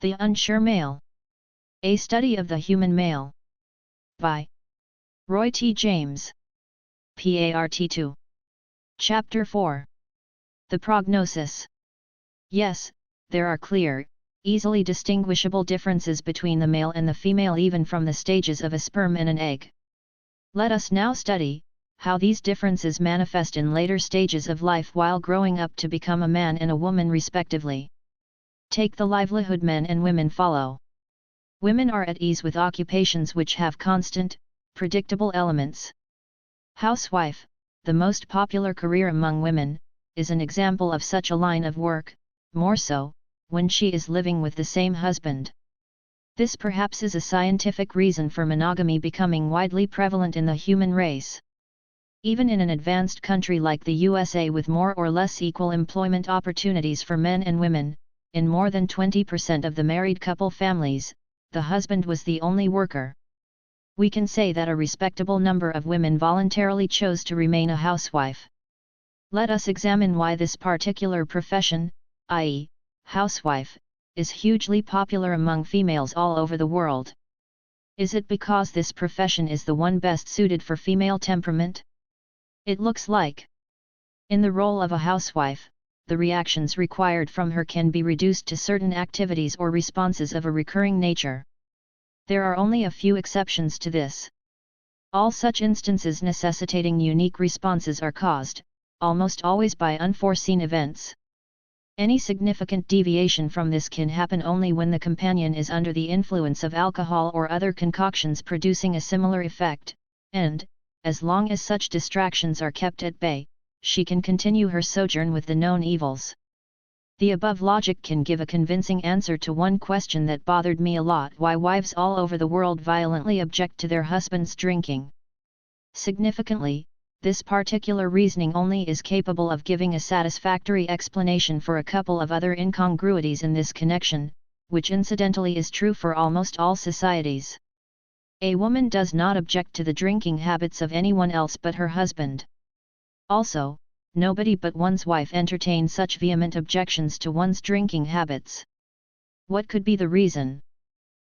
The Unsure Male. A Study of the Human Male. By Roy T. James. Part 2. Chapter 4. The Prognosis. Yes, there are clear, easily distinguishable differences between the male and the female even from the stages of a sperm and an egg. Let us now study how these differences manifest in later stages of life while growing up to become a man and a woman respectively. Take the livelihood men and women follow. Women are at ease with occupations which have constant, predictable elements. Housewife, the most popular career among women, is an example of such a line of work, more so, when she is living with the same husband. This perhaps is a scientific reason for monogamy becoming widely prevalent in the human race. Even in an advanced country like the USA with more or less equal employment opportunities for men and women, in more than 20% of the married couple families, the husband was the only worker. We can say that a respectable number of women voluntarily chose to remain a housewife. Let us examine why this particular profession, i.e., housewife, is hugely popular among females all over the world. Is it because this profession is the one best suited for female temperament? It looks like. In the role of a housewife, the reactions required from her can be reduced to certain activities or responses of a recurring nature. There are only a few exceptions to this. All such instances necessitating unique responses are caused, almost always by unforeseen events. Any significant deviation from this can happen only when the companion is under the influence of alcohol or other concoctions producing a similar effect, and, as long as such distractions are kept at bay, she can continue her sojourn with the known evils. The above logic can give a convincing answer to one question that bothered me a lot: why wives all over the world violently object to their husbands drinking. Significantly, this particular reasoning only is capable of giving a satisfactory explanation for a couple of other incongruities in this connection, which incidentally is true for almost all societies. A woman does not object to the drinking habits of anyone else but her husband. Also, nobody but one's wife entertains such vehement objections to one's drinking habits. What could be the reason?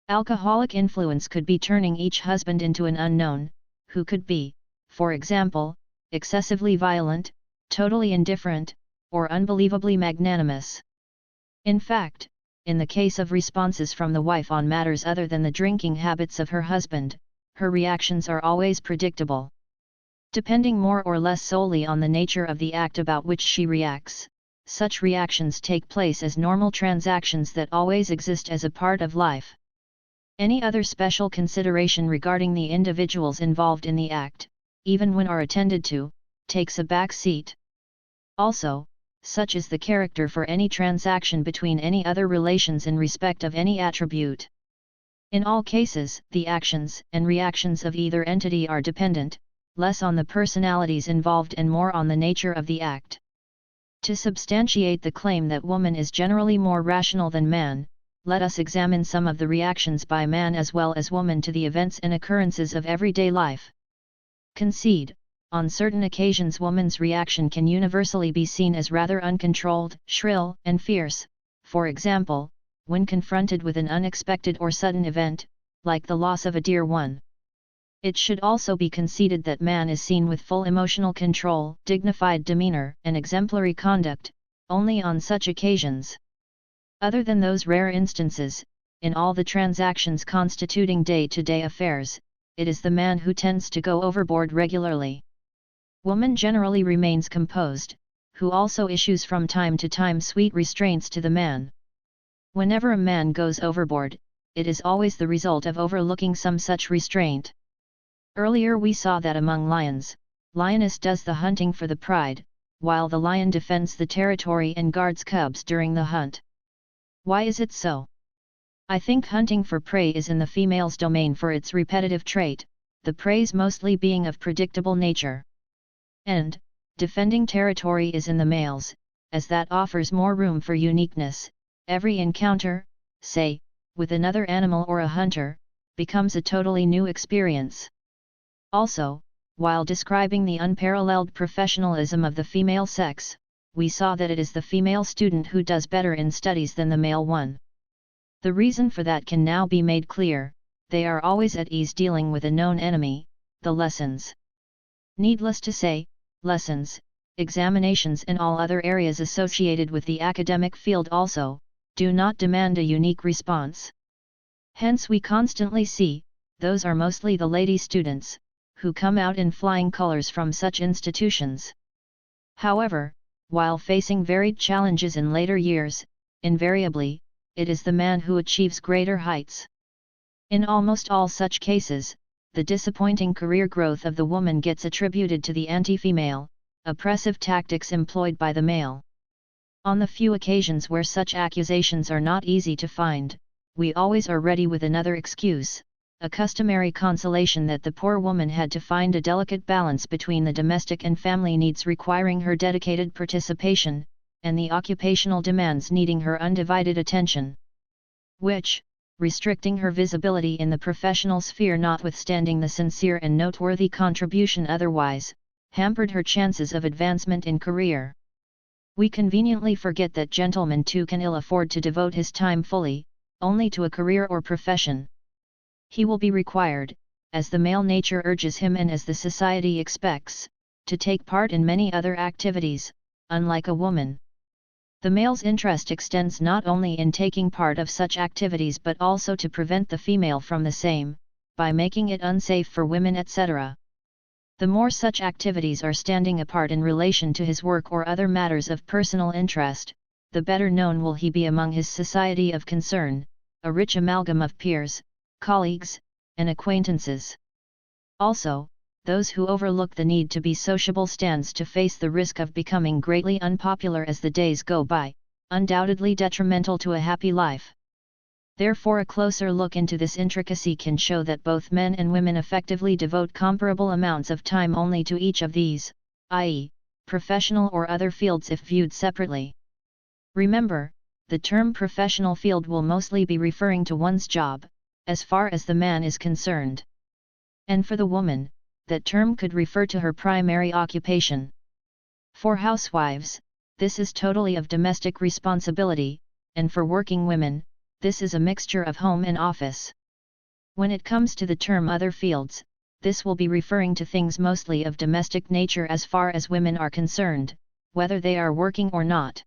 Alcoholic influence could be turning each husband into an unknown, who could be, for example, excessively violent, totally indifferent, or unbelievably magnanimous. In fact, in the case of responses from the wife on matters other than the drinking habits of her husband, her reactions are always predictable. Depending more or less solely on the nature of the act about which she reacts, such reactions take place as normal transactions that always exist as a part of life. Any other special consideration regarding the individuals involved in the act, even when are attended to, takes a back seat. Also, such is the character for any transaction between any other relations in respect of any attribute. In all cases, the actions and reactions of either entity are dependent, less on the personalities involved and more on the nature of the act. To substantiate the claim that woman is generally more rational than man, let us examine some of the reactions by man as well as woman to the events and occurrences of everyday life. Concede, on certain occasions woman's reaction can universally be seen as rather uncontrolled, shrill, and fierce, for example, when confronted with an unexpected or sudden event, like the loss of a dear one. It should also be conceded that man is seen with full emotional control, dignified demeanor, and exemplary conduct, only on such occasions. Other than those rare instances, in all the transactions constituting day-to-day affairs, it is the man who tends to go overboard regularly. Woman generally remains composed, who also issues from time to time sweet restraints to the man. Whenever a man goes overboard, it is always the result of overlooking some such restraint. Earlier we saw that among lions, lioness does the hunting for the pride, while the lion defends the territory and guards cubs during the hunt. Why is it so? I think hunting for prey is in the female's domain for its repetitive trait, the preys mostly being of predictable nature. And, defending territory is in the male's, as that offers more room for uniqueness. Every encounter, say, with another animal or a hunter, becomes a totally new experience. Also, while describing the unparalleled professionalism of the female sex, we saw that it is the female student who does better in studies than the male one. The reason for that can now be made clear: they are always at ease dealing with a known enemy, the lessons. Needless to say, lessons, examinations and all other areas associated with the academic field also, do not demand a unique response. Hence we constantly see, those are mostly the lady students, who come out in flying colors from such institutions. However, while facing varied challenges in later years, invariably, it is the man who achieves greater heights. In almost all such cases, the disappointing career growth of the woman gets attributed to the anti-female, oppressive tactics employed by the male. On the few occasions where such accusations are not easy to find, we always are ready with another excuse, a customary consolation that the poor woman had to find a delicate balance between the domestic and family needs requiring her dedicated participation, and the occupational demands needing her undivided attention, which, restricting her visibility in the professional sphere notwithstanding the sincere and noteworthy contribution otherwise, hampered her chances of advancement in career. We conveniently forget that gentleman too can ill afford to devote his time fully, only to a career or profession. He will be required, as the male nature urges him and as the society expects, to take part in many other activities, unlike a woman. The male's interest extends not only in taking part of such activities but also to prevent the female from the same, by making it unsafe for women etc. The more such activities are standing apart in relation to his work or other matters of personal interest, the better known will he be among his society of concern, a rich amalgam of peers, colleagues, and acquaintances. Also, those who overlook the need to be sociable stands to face the risk of becoming greatly unpopular as the days go by, undoubtedly detrimental to a happy life. Therefore a closer look into this intricacy can show that both men and women effectively devote comparable amounts of time only to each of these, i.e., professional or other fields if viewed separately. Remember, the term professional field will mostly be referring to one's job, as far as the man is concerned. And for the woman, that term could refer to her primary occupation. For housewives, this is totally of domestic responsibility, and for working women, this is a mixture of home and office. When it comes to the term other fields, this will be referring to things mostly of domestic nature as far as women are concerned, whether they are working or not.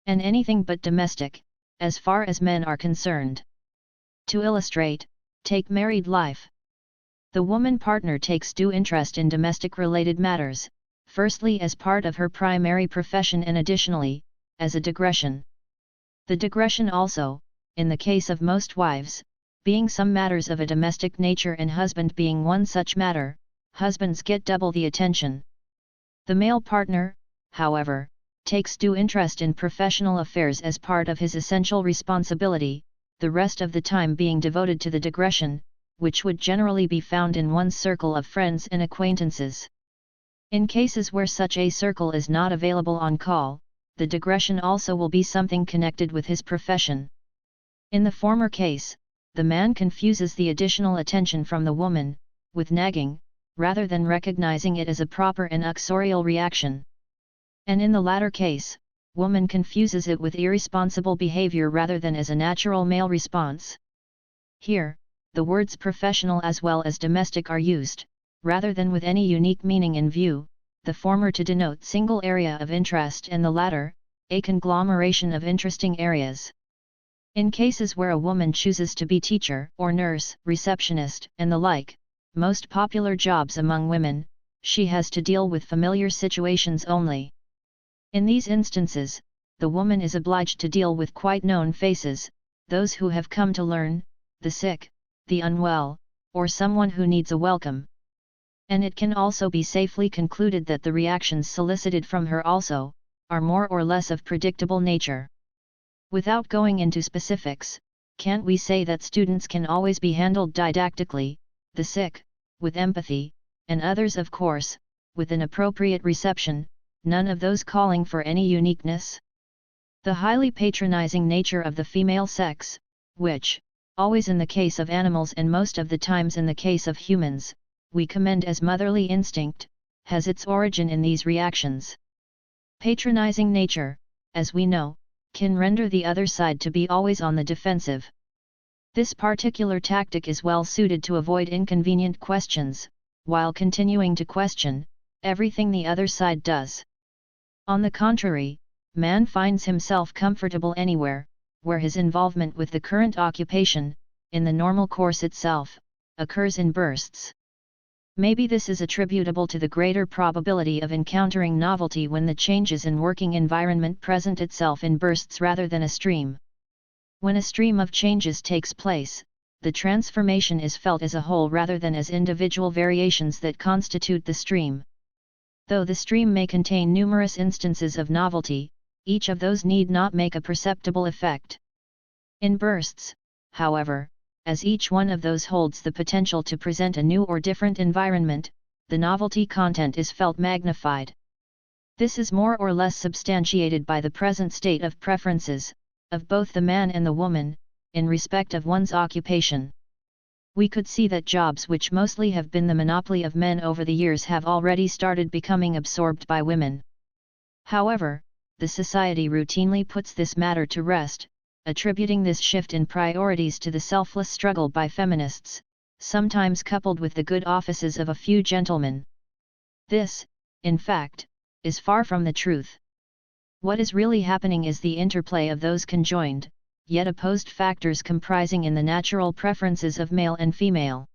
And anything but domestic, as far as men are concerned. To illustrate, take married life. The woman partner takes due interest in domestic-related matters, firstly as part of her primary profession and additionally, as a digression. The digression also, in the case of most wives, being some matters of a domestic nature and husband being one such matter, husbands get double the attention. The male partner, however, takes due interest in professional affairs as part of his essential responsibility, the rest of the time being devoted to the digression, which would generally be found in one's circle of friends and acquaintances. In cases where such a circle is not available on call, the digression also will be something connected with his profession. In the former case, the man confuses the additional attention from the woman, with nagging, rather than recognizing it as a proper and uxorial reaction. And in the latter case, woman confuses it with irresponsible behavior rather than as a natural male response. Here, the words professional as well as domestic are used, rather than with any unique meaning in view, the former to denote single area of interest and the latter, a conglomeration of interesting areas. In cases where a woman chooses to be teacher or nurse, receptionist, and the like, most popular jobs among women, she has to deal with familiar situations only. In these instances, the woman is obliged to deal with quite known faces, those who have come to learn, the sick, the unwell, or someone who needs a welcome. And it can also be safely concluded that the reactions solicited from her also, are more or less of predictable nature. Without going into specifics, can't we say that students can always be handled didactically, the sick, with empathy, and others of course, with an appropriate reception, none of those calling for any uniqueness? The highly patronizing nature of the female sex, which, always in the case of animals and most of the times in the case of humans, we commend as motherly instinct, has its origin in these reactions. Patronizing nature, as we know, can render the other side to be always on the defensive. This particular tactic is well suited to avoid inconvenient questions, while continuing to question everything the other side does. On the contrary, man finds himself comfortable anywhere, where his involvement with the current occupation, in the normal course itself, occurs in bursts. Maybe this is attributable to the greater probability of encountering novelty when the changes in working environment present itself in bursts rather than a stream. When a stream of changes takes place, the transformation is felt as a whole rather than as individual variations that constitute the stream. Though the stream may contain numerous instances of novelty, each of those need not make a perceptible effect. In bursts, however, as each one of those holds the potential to present a new or different environment, the novelty content is felt magnified. This is more or less substantiated by the present state of preferences, of both the man and the woman, in respect of one's occupation. We could see that jobs which mostly have been the monopoly of men over the years have already started becoming absorbed by women. However, the society routinely puts this matter to rest, attributing this shift in priorities to the selfless struggle by feminists, sometimes coupled with the good offices of a few gentlemen. This, in fact, is far from the truth. What is really happening is the interplay of those conjoined, yet opposed factors comprising in the natural preferences of male and female.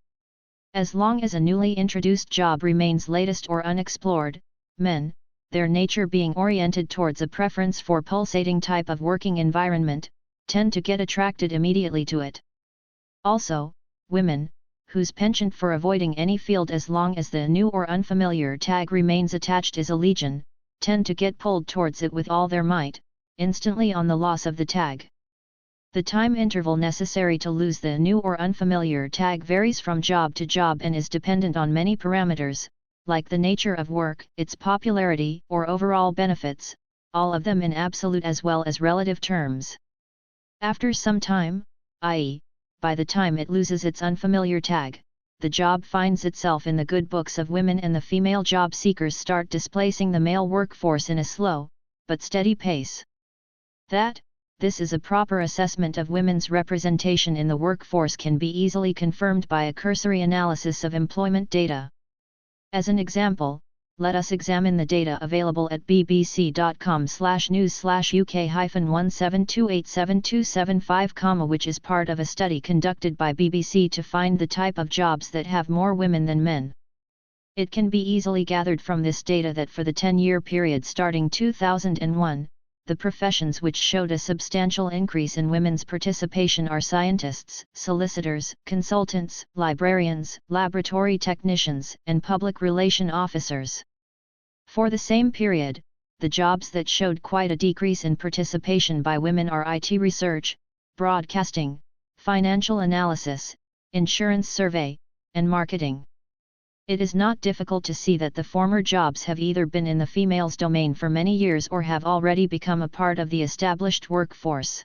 As long as a newly introduced job remains latest or unexplored, men, their nature being oriented towards a preference for pulsating type of working environment, tend to get attracted immediately to it. Also, women, whose penchant for avoiding any field as long as the new or unfamiliar tag remains attached is a legion, tend to get pulled towards it with all their might, instantly on the loss of the tag. The time interval necessary to lose the new or unfamiliar tag varies from job to job and is dependent on many parameters, like the nature of work, its popularity or overall benefits, all of them in absolute as well as relative terms. After some time, i.e., by the time it loses its unfamiliar tag, the job finds itself in the good books of women and the female job seekers start displacing the male workforce in a slow, but steady pace. This is a proper assessment of women's representation in the workforce can be easily confirmed by a cursory analysis of employment data. As an example, let us examine the data available at bbc.com/news/UK-1728775, which is part of a study conducted by BBC to find the type of jobs that have more women than men. It can be easily gathered from this data that for the 10-year period starting 2001, the professions which showed a substantial increase in women's participation are scientists, solicitors, consultants, librarians, laboratory technicians, and public relation officers. For the same period, the jobs that showed quite a decrease in participation by women are IT research, broadcasting, financial analysis, insurance survey, and marketing. It is not difficult to see that the former jobs have either been in the female's domain for many years or have already become a part of the established workforce.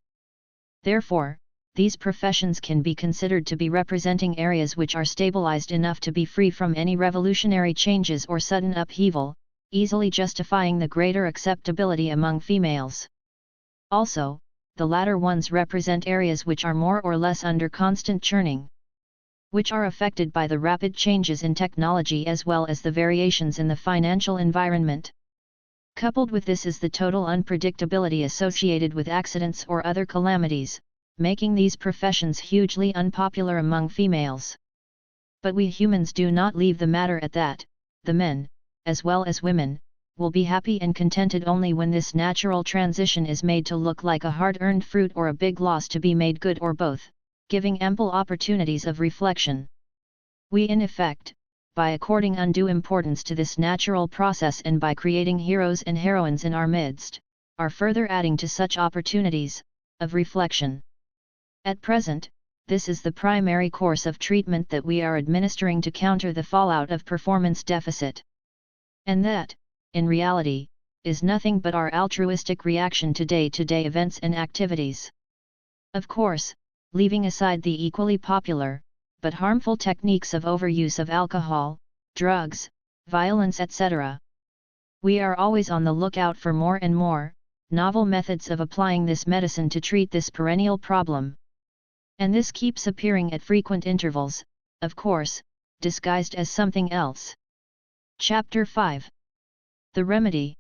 Therefore, these professions can be considered to be representing areas which are stabilized enough to be free from any revolutionary changes or sudden upheaval, easily justifying the greater acceptability among females. Also, the latter ones represent areas which are more or less under constant churning, which are affected by the rapid changes in technology as well as the variations in the financial environment. Coupled with this is the total unpredictability associated with accidents or other calamities, making these professions hugely unpopular among females. But we humans do not leave the matter at that. The men, as well as women, will be happy and contented only when this natural transition is made to look like a hard-earned fruit or a big loss to be made good, or both, giving ample opportunities of reflection. We in effect, by according undue importance to this natural process and by creating heroes and heroines in our midst, are further adding to such opportunities of reflection. At present, this is the primary course of treatment that we are administering to counter the fallout of performance deficit. And that, in reality, is nothing but our altruistic reaction to day-to-day events and activities. Of course, leaving aside the equally popular, but harmful techniques of overuse of alcohol, drugs, violence, etc. We are always on the lookout for more and more, novel methods of applying this medicine to treat this perennial problem. And this keeps appearing at frequent intervals, of course, disguised as something else. Chapter 5. The Remedy.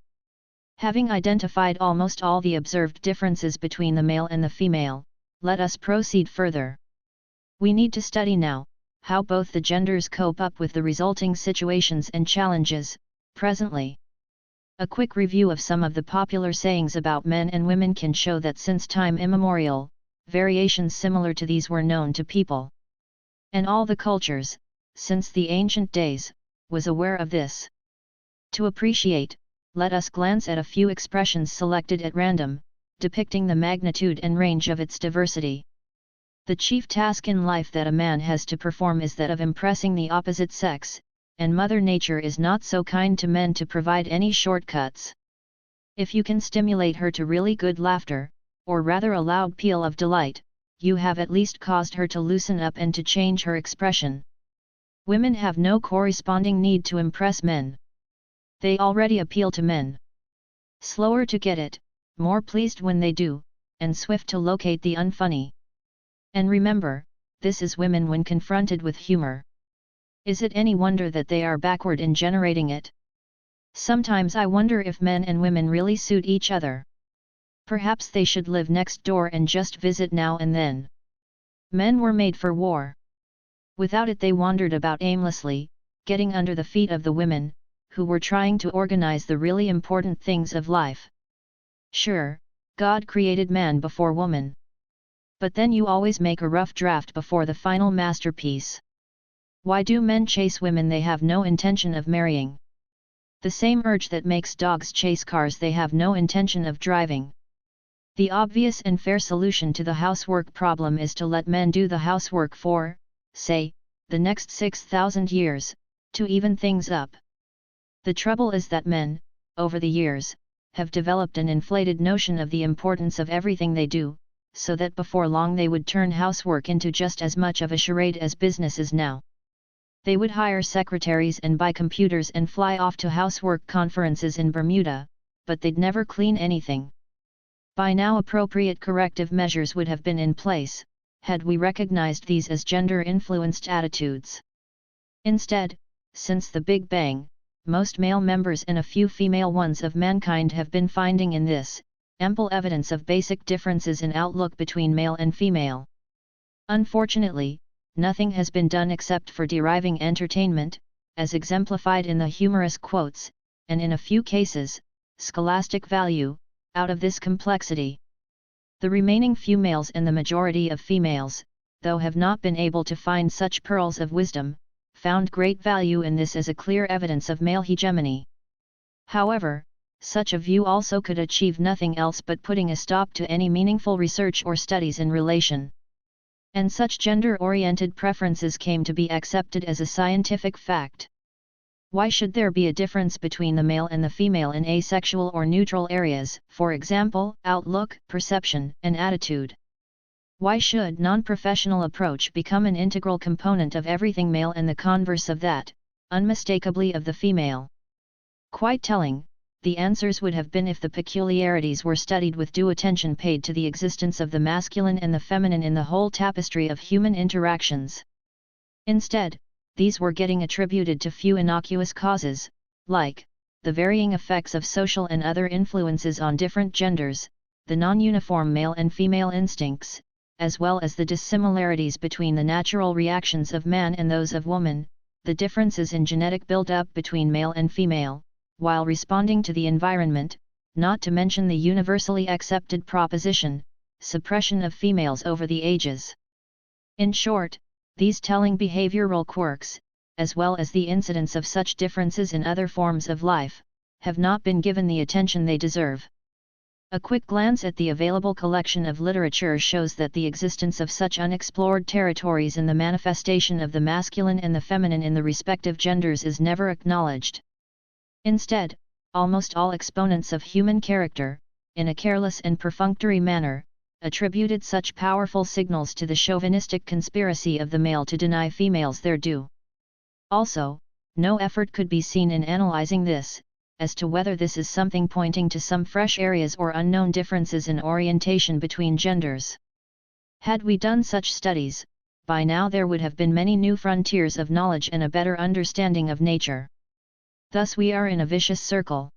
Having identified almost all the observed differences between the male and the female, let us proceed further. We need to study now how both the genders cope up with the resulting situations and challenges, presently. A quick review of some of the popular sayings about men and women can show that since time immemorial, variations similar to these were known to people. And all the cultures, since the ancient days, was aware of this. To appreciate, let us glance at a few expressions selected at random, depicting the magnitude and range of its diversity. The chief task in life that a man has to perform is that of impressing the opposite sex, and Mother Nature is not so kind to men to provide any shortcuts. If you can stimulate her to really good laughter, or rather a loud peal of delight, you have at least caused her to loosen up and to change her expression. Women have no corresponding need to impress men. They already appeal to men. Slower to get it, more pleased when they do, and swift to locate the unfunny. And remember, this is women when confronted with humor. Is it any wonder that they are backward in generating it? Sometimes I wonder if men and women really suit each other. Perhaps they should live next door and just visit now and then. Men were made for war. Without it they wandered about aimlessly, getting under the feet of the women, who were trying to organize the really important things of life. Sure, God created man before woman. But then you always make a rough draft before the final masterpiece. Why do men chase women they have no intention of marrying? The same urge that makes dogs chase cars they have no intention of driving. The obvious and fair solution to the housework problem is to let men do the housework for, say, the next 6,000 years, to even things up. The trouble is that men, over the years, have developed an inflated notion of the importance of everything they do, so that before long they would turn housework into just as much of a charade as business is now. They would hire secretaries and buy computers and fly off to housework conferences in Bermuda, but they'd never clean anything. By now appropriate corrective measures would have been in place, had we recognized these as gender-influenced attitudes. Instead, since the Big Bang, most male members and a few female ones of mankind have been finding in this, ample evidence of basic differences in outlook between male and female. Unfortunately, nothing has been done except for deriving entertainment, as exemplified in the humorous quotes, and in a few cases, scholastic value, out of this complexity. The remaining few males and the majority of females, though have not been able to find such pearls of wisdom, found great value in this as a clear evidence of male hegemony. However, such a view also could achieve nothing else but putting a stop to any meaningful research or studies in relation. And such gender-oriented preferences came to be accepted as a scientific fact. Why should there be a difference between the male and the female in asexual or neutral areas, for example, outlook, perception, and attitude? Why should non-professional approach become an integral component of everything male and the converse of that, unmistakably of the female? Quite telling, the answers would have been if the peculiarities were studied with due attention paid to the existence of the masculine and the feminine in the whole tapestry of human interactions. Instead, these were getting attributed to few innocuous causes, like the varying effects of social and other influences on different genders, the non-uniform male and female instincts, as well as the dissimilarities between the natural reactions of man and those of woman, the differences in genetic build-up between male and female, while responding to the environment, not to mention the universally accepted proposition, suppression of females over the ages. In short, these telling behavioral quirks, as well as the incidence of such differences in other forms of life, have not been given the attention they deserve. A quick glance at the available collection of literature shows that the existence of such unexplored territories in the manifestation of the masculine and the feminine in the respective genders is never acknowledged. Instead, almost all exponents of human character, in a careless and perfunctory manner, attributed such powerful signals to the chauvinistic conspiracy of the male to deny females their due. Also, no effort could be seen in analyzing this, as to whether this is something pointing to some fresh areas or unknown differences in orientation between genders. Had we done such studies, by now there would have been many new frontiers of knowledge and a better understanding of nature. Thus we are in a vicious circle.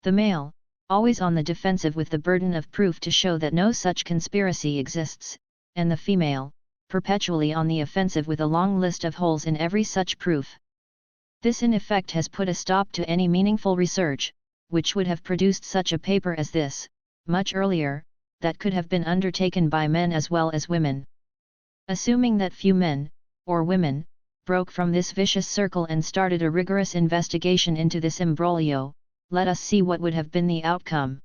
The male, always on the defensive with the burden of proof to show that no such conspiracy exists, and the female, perpetually on the offensive with a long list of holes in every such proof. This in effect has put a stop to any meaningful research, which would have produced such a paper as this, much earlier, that could have been undertaken by men as well as women. Assuming that few men, or women, broke from this vicious circle and started a rigorous investigation into this imbroglio, let us see what would have been the outcome.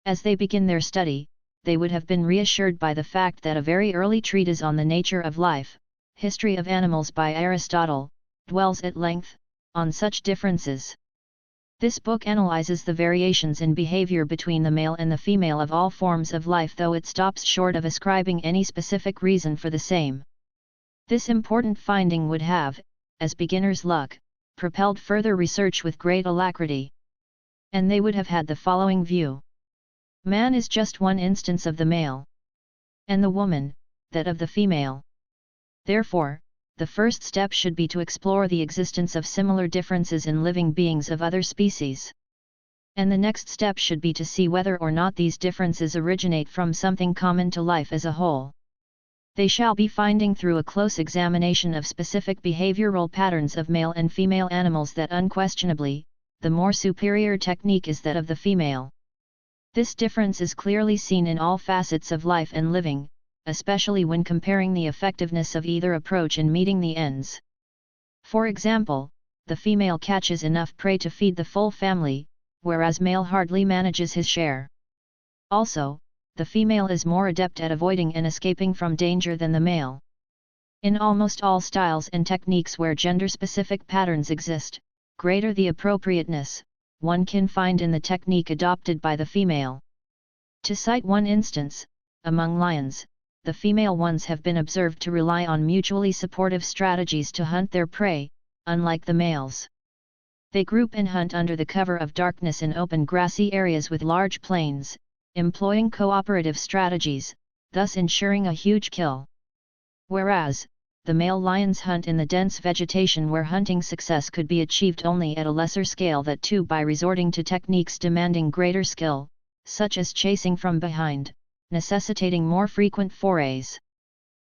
As they begin their study, they would have been reassured by the fact that a very early treatise on the nature of life, History of Animals by Aristotle, dwells at length on such differences. This book analyzes the variations in behavior between the male and the female of all forms of life, though it stops short of ascribing any specific reason for the same. This important finding would have, as beginner's luck, propelled further research with great alacrity. And they would have had the following view. Man is just one instance of the male, and the woman, that of the female. Therefore, the first step should be to explore the existence of similar differences in living beings of other species. And the next step should be to see whether or not these differences originate from something common to life as a whole. They shall be finding through a close examination of specific behavioral patterns of male and female animals that unquestionably, the more superior technique is that of the female. This difference is clearly seen in all facets of life and living, especially when comparing the effectiveness of either approach in meeting the ends. For example, the female catches enough prey to feed the full family, whereas male hardly manages his share. Also, the female is more adept at avoiding and escaping from danger than the male. In almost all styles and techniques where gender-specific patterns exist, greater the appropriateness, one can find in the technique adopted by the female. To cite one instance, among lions, the female ones have been observed to rely on mutually supportive strategies to hunt their prey, unlike the males. They group and hunt under the cover of darkness in open grassy areas with large plains, employing cooperative strategies, thus ensuring a huge kill. Whereas, the male lions hunt in the dense vegetation where hunting success could be achieved only at a lesser scale, that too by resorting to techniques demanding greater skill, such as chasing from behind, necessitating more frequent forays.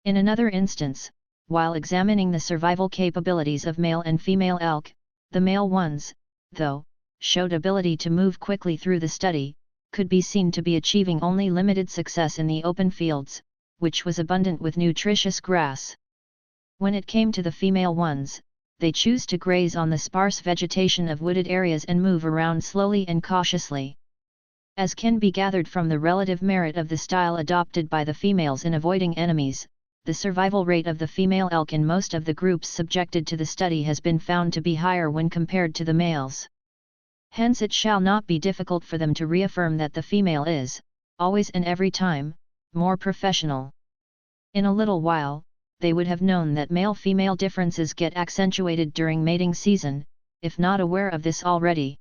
In another instance, while examining the survival capabilities of male and female elk, the male ones, though, showed ability to move quickly through the study, could be seen to be achieving only limited success in the open fields, which was abundant with nutritious grass. When it came to the female ones, they choose to graze on the sparse vegetation of wooded areas and move around slowly and cautiously. As can be gathered from the relative merit of the style adopted by the females in avoiding enemies, the survival rate of the female elk in most of the groups subjected to the study has been found to be higher when compared to the males. Hence it shall not be difficult for them to reaffirm that the female is, always and every time, more professional. In a little while, they would have known that male-female differences get accentuated during mating season, if not aware of this already.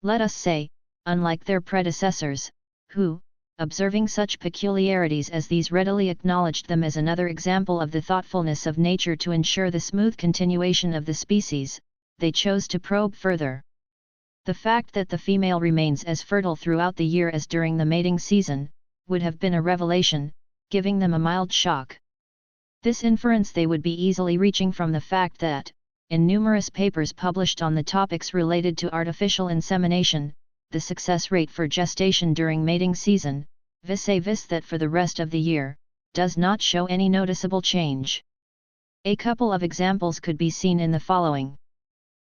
Let us say, unlike their predecessors, who, observing such peculiarities as these, readily acknowledged them as another example of the thoughtfulness of nature to ensure the smooth continuation of the species, they chose to probe further. The fact that the female remains as fertile throughout the year as during the mating season, would have been a revelation, giving them a mild shock. This inference they would be easily reaching from the fact that, in numerous papers published on the topics related to artificial insemination, the success rate for gestation during mating season, vis-a-vis that for the rest of the year, does not show any noticeable change. A couple of examples could be seen in the following.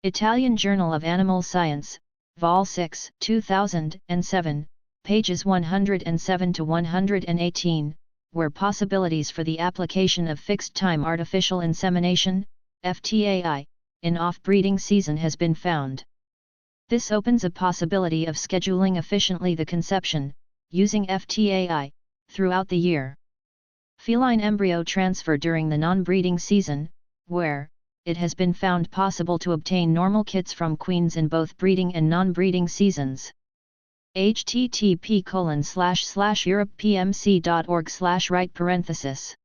Italian Journal of Animal Science, Vol. 6, 2007, pages 107 to 118, where possibilities for the application of fixed-time artificial insemination, FTAI, in off-breeding season has been found. This opens a possibility of scheduling efficiently the conception, using FTAI, throughout the year. Feline embryo transfer during the non-breeding season, where, it has been found possible to obtain normal kits from queens in both breeding and non-breeding seasons. http://europepmc.org/right/.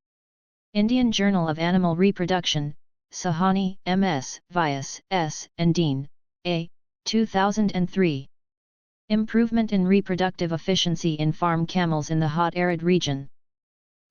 Indian Journal of Animal Reproduction, Sahani, M.S., Vyas, S., and Dean, A. 2003. Improvement in reproductive efficiency in farm camels in the hot arid region.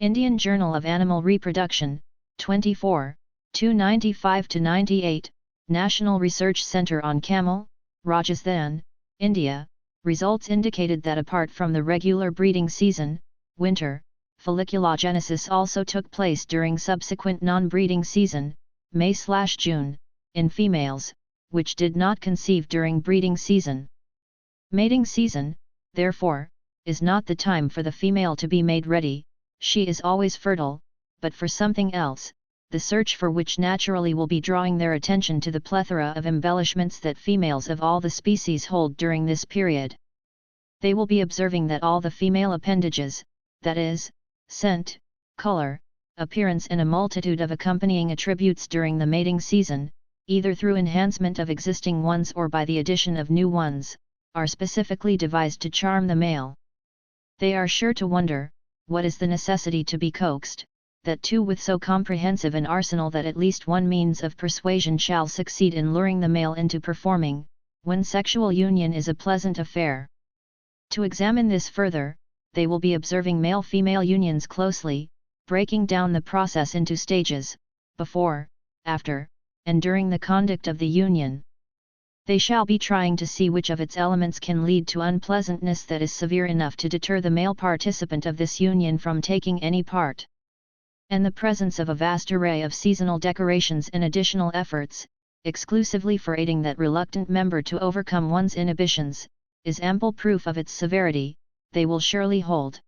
Indian Journal of Animal Reproduction, 24, 295-98, National Research Centre on Camel, Rajasthan, India. Results indicated that apart from the regular breeding season, winter, folliculogenesis also took place during subsequent non-breeding season, May/June, in females, which did not conceive during breeding season. Mating season, therefore, is not the time for the female to be made ready. She is always fertile, but for something else, the search for which naturally will be drawing their attention to the plethora of embellishments that females of all the species hold during this period. They will be observing that all the female appendages, that is, scent, color, appearance and a multitude of accompanying attributes during the mating season, either through enhancement of existing ones or by the addition of new ones, are specifically devised to charm the male. They are sure to wonder, what is the necessity to be coaxed, that two with so comprehensive an arsenal that at least one means of persuasion shall succeed in luring the male into performing, when sexual union is a pleasant affair. To examine this further, they will be observing male-female unions closely, breaking down the process into stages, before, after, and during the conduct of the union. They shall be trying to see which of its elements can lead to unpleasantness that is severe enough to deter the male participant of this union from taking any part. And the presence of a vast array of seasonal decorations and additional efforts, exclusively for aiding that reluctant member to overcome one's inhibitions, is ample proof of its severity, they will surely hold.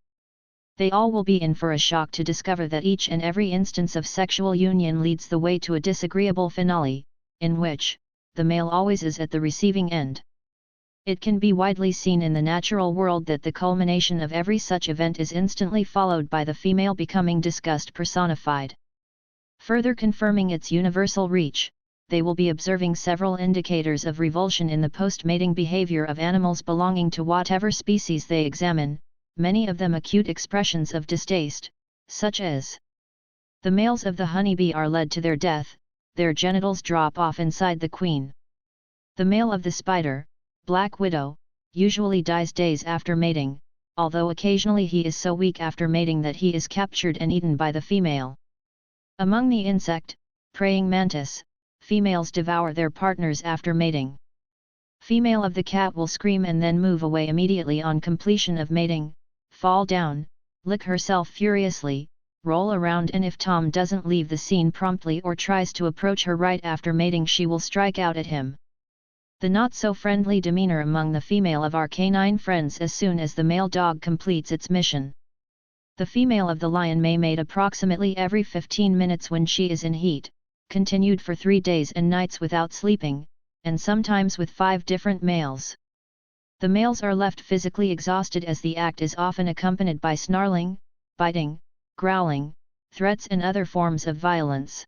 They all will be in for a shock to discover that each and every instance of sexual union leads the way to a disagreeable finale, in which, the male always is at the receiving end. It can be widely seen in the natural world that the culmination of every such event is instantly followed by the female becoming disgust personified. Further confirming its universal reach, they will be observing several indicators of revulsion in the post-mating behavior of animals belonging to whatever species they examine, many of them acute expressions of distaste, such as: the males of the honeybee are led to their death, their genitals drop off inside the queen. The male of the spider, black widow, usually dies days after mating, although occasionally he is so weak after mating that he is captured and eaten by the female. Among the insect, praying mantis, females devour their partners after mating. Female of the cat will scream and then move away immediately on completion of mating, fall down, lick herself furiously, roll around, and if Tom doesn't leave the scene promptly or tries to approach her right after mating, she will strike out at him. The not-so-friendly demeanor among the female of our canine friends as soon as the male dog completes its mission. The female of the lion may mate approximately every 15 minutes when she is in heat, continued for 3 days and nights without sleeping, and sometimes with 5 different males. The males are left physically exhausted as the act is often accompanied by snarling, biting, growling, threats and other forms of violence.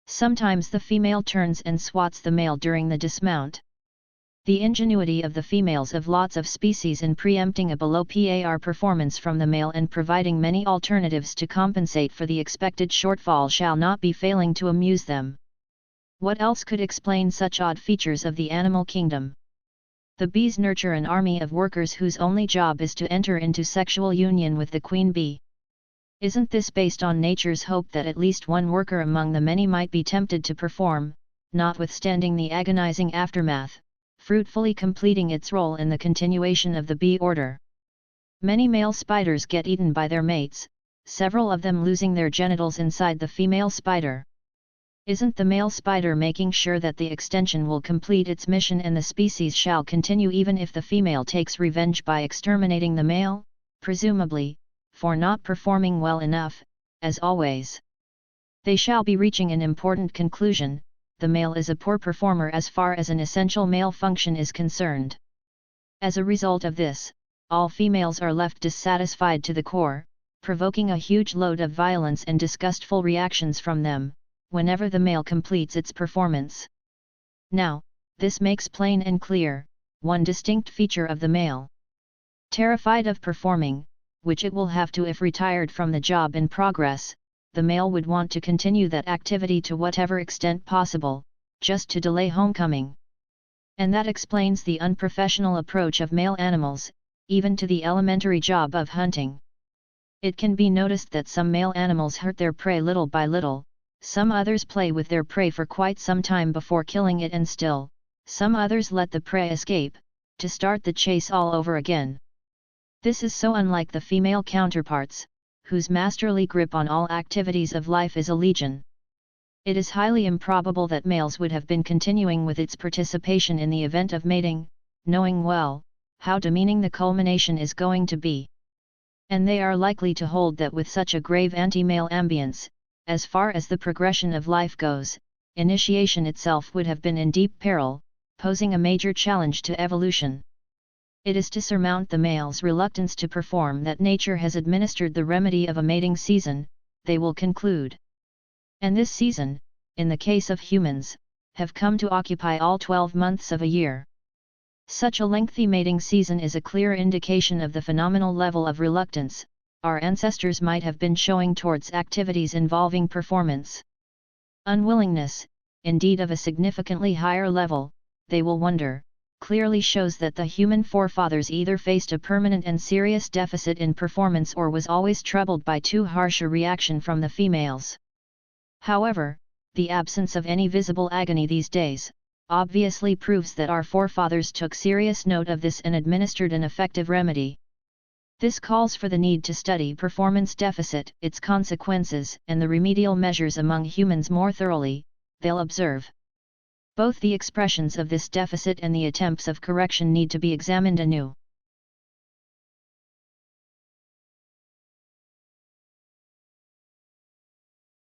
Sometimes the female turns and swats the male during the dismount. The ingenuity of the females of lots of species in preempting a below par performance from the male and providing many alternatives to compensate for the expected shortfall shall not be failing to amuse them. What else could explain such odd features of the animal kingdom? The bees nurture an army of workers whose only job is to enter into sexual union with the queen bee. Isn't this based on nature's hope that at least one worker among the many might be tempted to perform, notwithstanding the agonizing aftermath, fruitfully completing its role in the continuation of the bee order? Many male spiders get eaten by their mates, several of them losing their genitals inside the female spider. Isn't the male spider making sure that the extension will complete its mission and the species shall continue even if the female takes revenge by exterminating the male, presumably, for not performing well enough, as always? They shall be reaching an important conclusion: the male is a poor performer as far as an essential male function is concerned. As a result of this, all females are left dissatisfied to the core, provoking a huge load of violence and disgustful reactions from them, whenever the male completes its performance. Now, this makes plain and clear one distinct feature of the male. Terrified of performing, which it will have to if retired from the job in progress, the male would want to continue that activity to whatever extent possible, just to delay homecoming. And that explains the unprofessional approach of male animals, even to the elementary job of hunting. It can be noticed that some male animals hurt their prey little by little, some others play with their prey for quite some time before killing it, and still, some others let the prey escape, to start the chase all over again. This is so unlike the female counterparts, whose masterly grip on all activities of life is a legion. It is highly improbable that males would have been continuing with its participation in the event of mating, knowing well how demeaning the culmination is going to be. And they are likely to hold that with such a grave anti-male ambience, as far as the progression of life goes, initiation itself would have been in deep peril, posing a major challenge to evolution. It is to surmount the male's reluctance to perform that nature has administered the remedy of a mating season, they will conclude. And this season, in the case of humans, have come to occupy all 12 months of a year. Such a lengthy mating season is a clear indication of the phenomenal level of reluctance our ancestors might have been showing towards activities involving performance. Unwillingness, indeed of a significantly higher level, they will wonder, clearly shows that the human forefathers either faced a permanent and serious deficit in performance or was always troubled by too harsh a reaction from the females. However, the absence of any visible agony these days obviously proves that our forefathers took serious note of this and administered an effective remedy. This calls for the need to study performance deficit, its consequences, and the remedial measures among humans more thoroughly, they'll observe. Both the expressions of this deficit and the attempts of correction need to be examined anew.